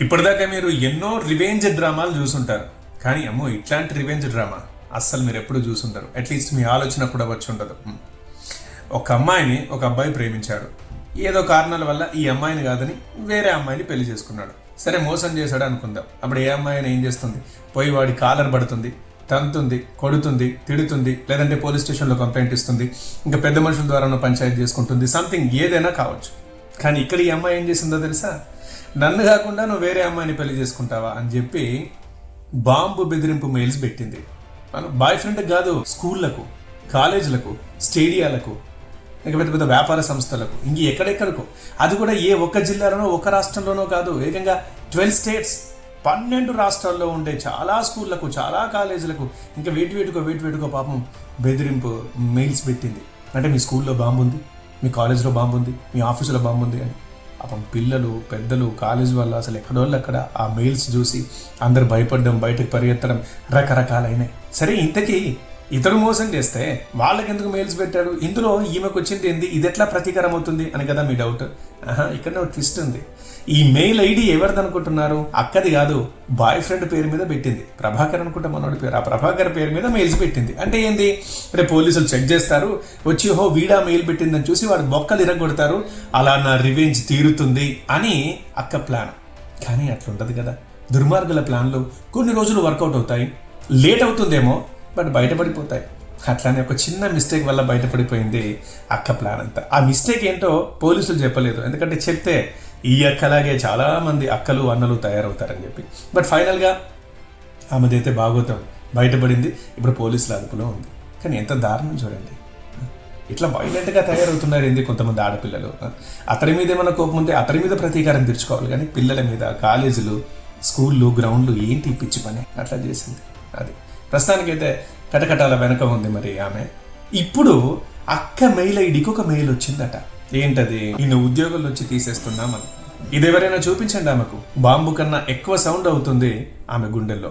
ఇప్పటిదాకా మీరు ఎన్నో రివెంజ్ డ్రామాలు చూసుంటారు, కానీ అమ్మో ఇట్లాంటి రివెంజ్ డ్రామా అస్సలు మీరు ఎప్పుడు చూసుంటారు. అట్లీస్ట్ మీ ఆలోచన కూడా వచ్చి ఉండదు. ఒక అమ్మాయిని ఒక అబ్బాయి ప్రేమించాడు. ఏదో కారణాల వల్ల ఈ అమ్మాయిని కాదని వేరే అమ్మాయిని పెళ్లి చేసుకున్నాడు. సరే మోసం చేశాడు అనుకుందాం. అప్పుడు ఏ అమ్మాయిని ఏం చేస్తుంది? పోయి వాడి కాలర్ పడుతుంది, తంతుంది, కొడుతుంది, తిడుతుంది, లేదంటే పోలీస్ స్టేషన్లో కంప్లైంట్ ఇస్తుంది, ఇంకా పెద్ద మనుషుల ద్వారా పంచాయతీ చేసుకుంటుంది. సంథింగ్ ఏదైనా కావచ్చు. కానీ ఇక్కడ ఈ అమ్మాయి ఏం చేసిందో తెలుసా? నన్ను కాకుండా నువ్వు వేరే అమ్మాయిని పెళ్లి చేసుకుంటావా అని చెప్పి బాంబు బెదిరింపు మెయిల్స్ పెట్టింది. మనం బాయ్ ఫ్రెండ్ కాదు, స్కూళ్లకు, కాలేజీలకు, స్టేడియాలకు, ఇంకా పెద్ద పెద్ద వ్యాపార సంస్థలకు, ఇంక ఎక్కడెక్కడికో. అది కూడా ఏ ఒక్క జిల్లాలోనో ఒక రాష్ట్రంలోనో కాదు, ఏకంగా 12 స్టేట్స్, 12 రాష్ట్రాల్లో ఉండే చాలా స్కూళ్లకు, చాలా కాలేజీలకు, ఇంకా వేటికో పాపం బెదిరింపు మెయిల్స్ పెట్టింది. అంటే మీ స్కూల్లో బాంబు ఉంది, మీ కాలేజీలో బాంబు ఉంది, మీ ఆఫీసులో బాంబు ఉంది అని. పాపం పిల్లలు, పెద్దలు, కాలేజ్ వాళ్ళు అసలు ఎక్కడోళ్ళు అక్కడ ఆ మెయిల్స్ చూసి అందరు భయపడడం, బయటకు పరిగెత్తడం రకరకాలైనాయి. సరే, ఇంతకీ ఇతడు మోసం చేస్తే వాళ్ళకి ఎందుకు మెయిల్స్ పెట్టాడు? ఇందులో ఈమెకు వచ్చింది ఏంది? ఇది ఎట్లా ప్రతీకారం అవుతుంది అని కదా మీ డౌట్. ఇక్కడ ఒక ట్విస్ట్ ఉంది. ఈ మెయిల్ ఐడి ఎవరిది అనుకుంటున్నారు? అక్కది కాదు, బాయ్ ఫ్రెండ్ పేరు మీద పెట్టింది. ప్రభాకర్ అనుకుంటా మనోడి పేరు. ఆ ప్రభాకర్ పేరు మీద మెయిల్స్ పెట్టింది. అంటే ఏంది? రేపు పోలీసులు చెక్ చేస్తారు, వచ్చి వీడా మెయిల్ పెట్టిందని చూసి వాడు బొక్కలు ఇరగొడతారు, అలా నా రివెంజ్ తీరుతుంది అని అక్క ప్లాన్. కానీ అట్లుంటది కదా, దుర్మార్గుల ప్లాన్లు కొన్ని రోజులు వర్కౌట్ అవుతాయి, లేట్ అవుతుందేమో, బట్ బయటపడిపోతాయి. అట్లానే ఒక చిన్న మిస్టేక్ వల్ల బయటపడిపోయింది అక్క ప్లాన్ అంతా. ఆ మిస్టేక్ ఏంటో పోలీసులు చెప్పలేదు, ఎందుకంటే చెప్తే ఈ అక్కలాగే చాలా మంది అక్కలు అన్నలు తయారవుతారని చెప్పి. బట్ ఫైనల్గా ఆమెదైతే భాగోతం బయటపడింది. ఇప్పుడు పోలీసుల అదుపులో ఉంది. కానీ ఎంత దారుణం చూడండి, ఇట్లా వైలెంట్గా తయారవుతున్నారు ఏంది కొంతమంది ఆడపిల్లలు. అతడి మీద ఏమైనా కోపం ఉంటే అతడి మీద ప్రతీకారం తీర్చుకోవాలి, కానీ పిల్లల మీద, కాలేజీలు, స్కూళ్ళు, గ్రౌండ్లు ఏంటి పిచ్చి పని అట్లా చేసింది. అది ప్రస్తుతానికైతే కటకటాల వెనక ఉంది మరి ఆమె. ఇప్పుడు అక్క మెయిల్ ఐడికి ఒక మెయిల్ వచ్చిందట. ఏంటది? నిన్ను ఉద్యోగం నుంచి తీసేస్తున్నామని. ఇది ఎవరైనా చూపించండి ఆమెకు. బాంబు కన్నా ఎక్కువ సౌండ్ అవుతుంది ఆమె గుండెల్లో.